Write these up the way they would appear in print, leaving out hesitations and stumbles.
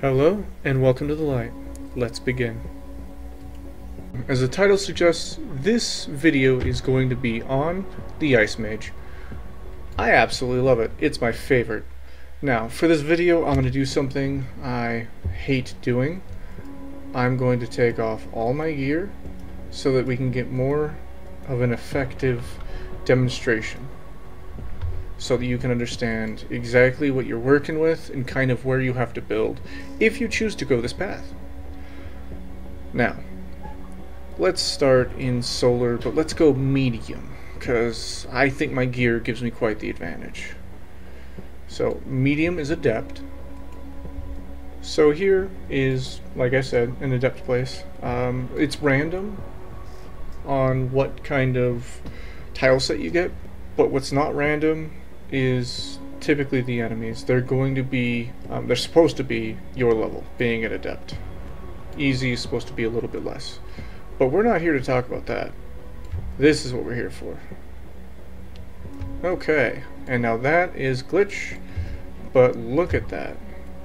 Hello, and welcome to the light. Let's begin. As the title suggests, this video is going to be on the Ice Mage. I absolutely love it. It's my favorite. Now, for this video, I'm going to do something I hate doing. I'm going to take off all my gear so that we can get more of an effective demonstration, so that you can understand exactly what you're working with and kind of where you have to build if you choose to go this path. Now, let's start in solar, but let's go medium, because I think my gear gives me quite the advantage. So medium is adept. So here is, like I said, an adept place. It's random on what kind of tile set you get, but what's not random is typically the enemies. They're going to be, they're supposed to be your level, being an adept. Easy is supposed to be a little bit less. But we're not here to talk about that. This is what we're here for. Okay, and now that is glitch, but look at that.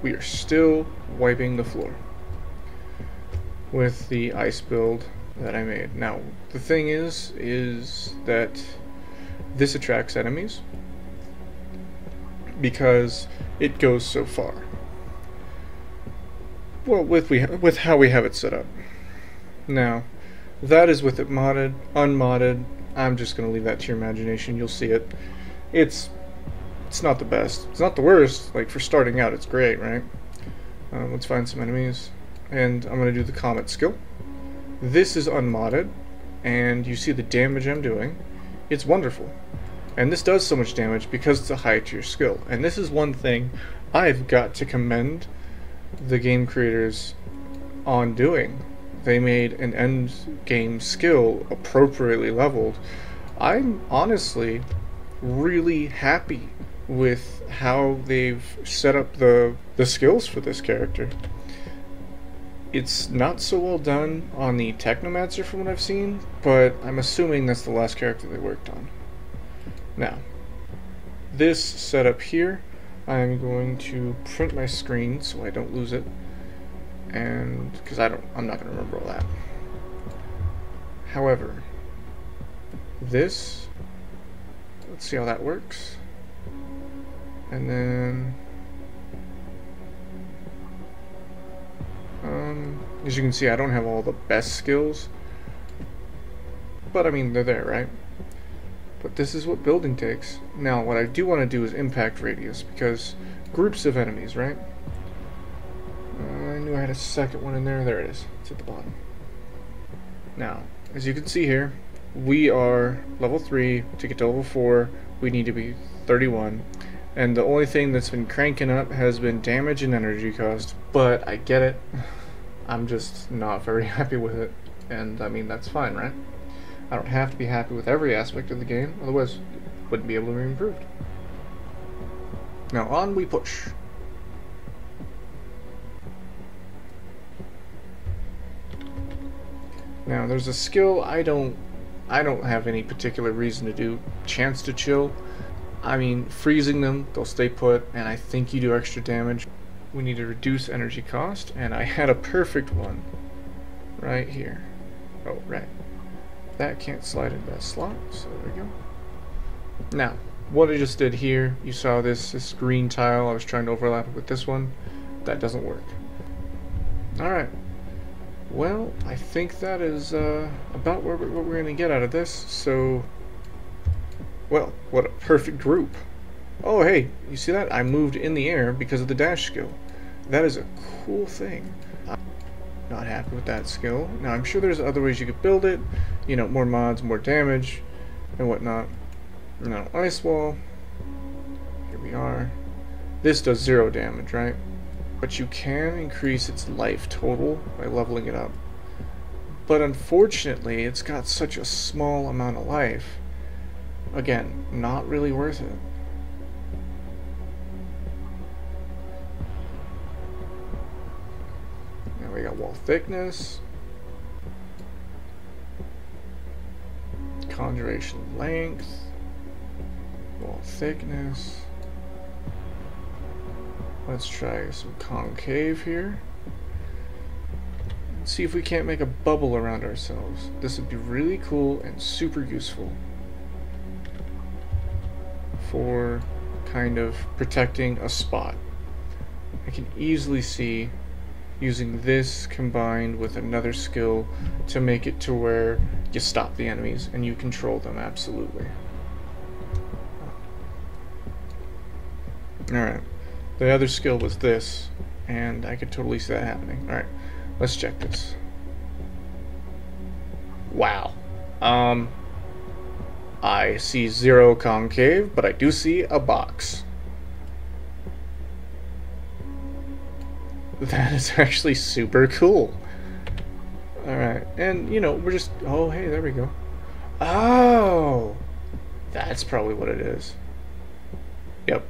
We are still wiping the floor with the ice build that I made. Now, the thing is that this attracts enemies because it goes so far. Well, with how we have it set up. Now, that is with it modded. Unmodded, I'm just going to leave that to your imagination. You'll see it. It's not the best. It's not the worst. Like, for starting out, it's great, right? Let's find some enemies. And I'm going to do the Comet skill. This is unmodded, and you see the damage I'm doing. It's wonderful. And this does so much damage because it's a high tier skill. And this is one thing I've got to commend the game creators on doing. They made an end game skill appropriately leveled. I'm honestly really happy with how they've set up the skills for this character. It's not so well done on the Technomancer from what I've seen, but I'm assuming that's the last character they worked on. Now, this setup here, I'm going to print my screen so I don't lose it, and because I'm not going to remember all that. However, this, let's see how that works, and then as you can see, I don't have all the best skills, but I mean, they're there, right? But this is what building takes. Now, what I do want to do is impact radius, because groups of enemies, right? I knew I had a second one in there. There it is. It's at the bottom. Now, as you can see here, we are level 3. To get to level 4, we need to be 31. And the only thing that's been cranking up has been damage and energy cost. But I get it. I'm just not very happy with it. And I mean, that's fine, right? I don't have to be happy with every aspect of the game, otherwise it wouldn't be able to be improved. Now on we push. Now there's a skill I don't have any particular reason to do. Chance to chill. I mean, freezing them, they'll stay put, and I think you do extra damage. We need to reduce energy cost, and I had a perfect one right here. Oh, right. That can't slide into that slot, so there we go. Now, what I just did here, you saw this green tile, I was trying to overlap it with this one. That doesn't work. Alright. Well, I think that is about what we're going to get out of this, so... Well, what a perfect group. Oh, hey, you see that? I moved in the air because of the dash skill. That is a cool thing. Not happy with that skill. Now, I'm sure there's other ways you could build it. You know, more mods, more damage, and whatnot. Now, ice wall. Here we are. This does 0 damage, right? But you can increase its life total by leveling it up. But unfortunately, it's got such a small amount of life. Again, not really worth it. Now we got wall thickness. Conjuration length. Wall thickness. Let's try some concave here. Let's see if we can't make a bubble around ourselves. This would be really cool and super useful for kind of protecting a spot. I can easily see using this combined with another skill to make it to where you stop the enemies and you control them absolutely. Alright, the other skill was this, and I could totally see that happening. Alright, let's check this. Wow. I see 0 concave, but I do see a box. That is actually super cool. Alright, and you know, we're just, oh hey, there we go. Oh! That's probably what it is. Yep.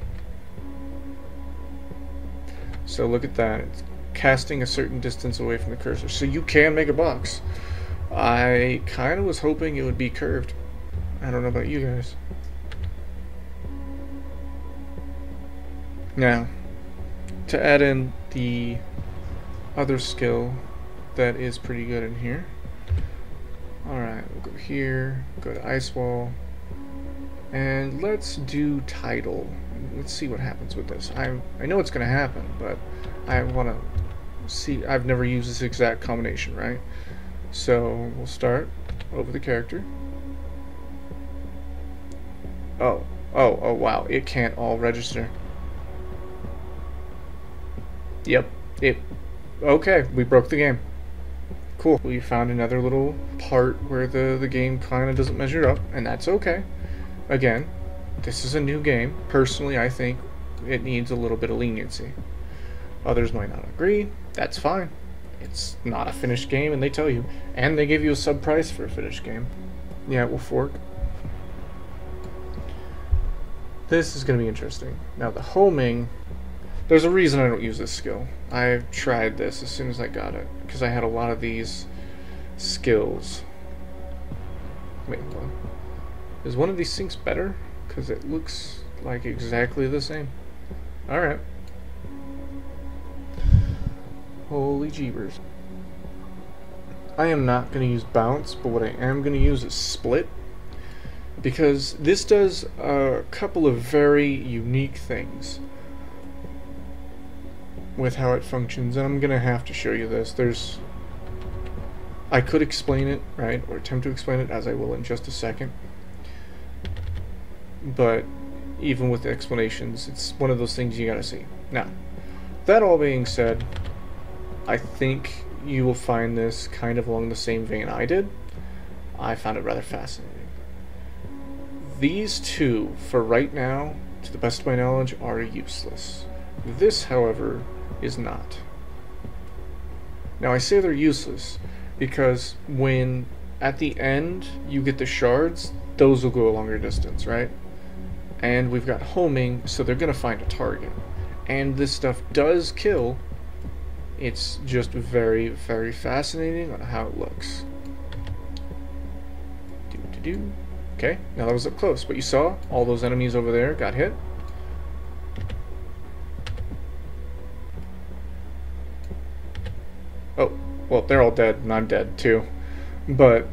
So look at that, it's casting a certain distance away from the cursor. So you can make a box. I kind of was hoping it would be curved. I don't know about you guys. Now, to add in the other skill that is pretty good in here. Alright, we'll go here, go to ice wall, and let's do tidal. Let's see what happens with this. I know it's going to happen, but I want to see. I've never used this exact combination, right? So we'll start over the character. Oh wow, it can't all register. Yep, okay, we broke the game. Cool. We found another little part where the game kind of doesn't measure up, and that's okay. Again, this is a new game. Personally, I think it needs a little bit of leniency. Others might not agree. That's fine. It's not a finished game, and they tell you. And they give you a sub price for a finished game. Yeah, it will fork. This is going to be interesting. Now, the homing, there's a reason I don't use this skill. I tried this as soon as I got it, because I had a lot of these skills. Wait, what? Is one of these syncs better? Because it looks like exactly the same. Alright. Holy jeebers. I am not going to use bounce, but what I am going to use is split. Because this does a couple of very unique things with how it functions, and I'm going to have to show you this. I could explain it, right, or attempt to explain it, as I will in just a second. But even with the explanations, it's one of those things you gotta see. Now, that all being said, I think you will find this kind of along the same vein I did. I found it rather fascinating. These two, for right now, to the best of my knowledge, are useless. This, however, is not. Now, I say they're useless because when, at the end, you get the shards, those will go a longer distance, right? And we've got homing, so they're going to find a target. And this stuff does kill. It's just very, very fascinating on how it looks. Okay, now that was up close, but you saw all those enemies over there got hit. Oh, well, they're all dead, and I'm dead too. But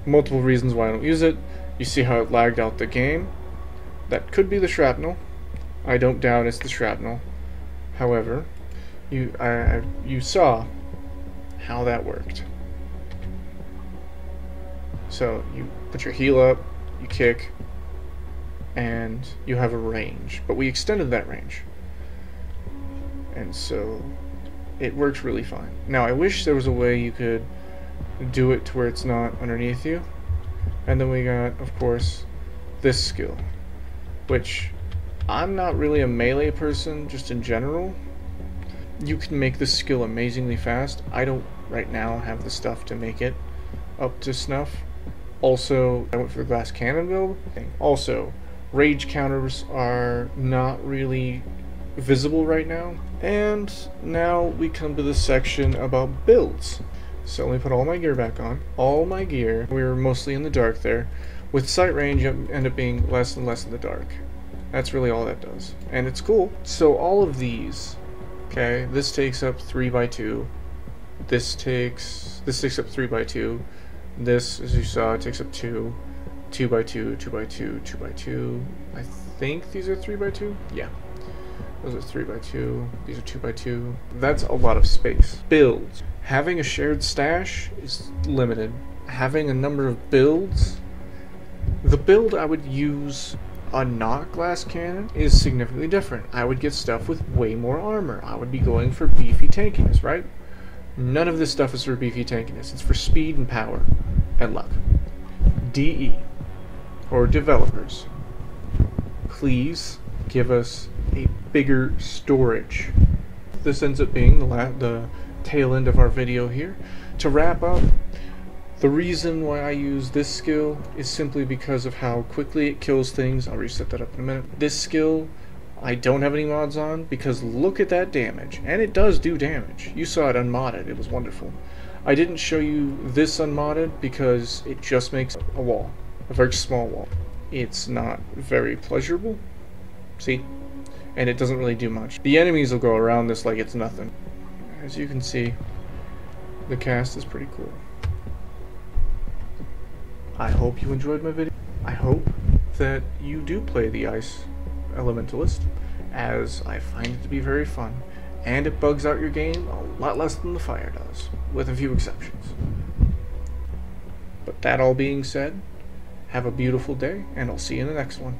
multiple reasons why I don't use it. You see how it lagged out the game. That could be the shrapnel. I don't doubt it's the shrapnel. However, you saw how that worked. So you put your heel up, you kick, and you have a range. But we extended that range. And so it works really fine. Now I wish there was a way you could do it to where it's not underneath you. And then we got, of course, this skill, which I'm not really a melee person just in general. You can make this skill amazingly fast. I don't right now have the stuff to make it up to snuff. Also, I went for the glass cannon build. Also, rage counters are not really visible right now. And now we come to the section about builds. So let me put all my gear back on. All my gear, we were mostly in the dark there. With sight range, you end up being less and less in the dark. That's really all that does. And it's cool. So all of these Okay, this takes up 3 by 2. This takes up 3 by 2. This, as you saw, takes up 2. 2 by 2, 2 by 2, 2 by 2. I think these are 3 by 2. Yeah. Those are 3 by 2. These are 2 by 2. That's a lot of space. Builds. Having a shared stash is limited. Having a number of builds. The build I would use a not glass cannon is significantly different. I would get stuff with way more armor. I would be going for beefy tankiness, right? None of this stuff is for beefy tankiness. It's for speed and power and luck. DE, or developers, please give us a bigger storage. This ends up being the tail end of our video here. To wrap up, the reason why I use this skill is simply because of how quickly it kills things. I'll reset that up in a minute. This skill, I don't have any mods on because look at that damage. And it does do damage. You saw it unmodded. It was wonderful. I didn't show you this unmodded because it just makes a wall. A very small wall. It's not very pleasurable. See? And it doesn't really do much. The enemies will go around this like it's nothing. As you can see, the cast is pretty cool. I hope you enjoyed my video. I hope that you do play the Ice Elementalist, as I find it to be very fun, and it bugs out your game a lot less than the fire does, with a few exceptions. But that all being said, have a beautiful day, and I'll see you in the next one.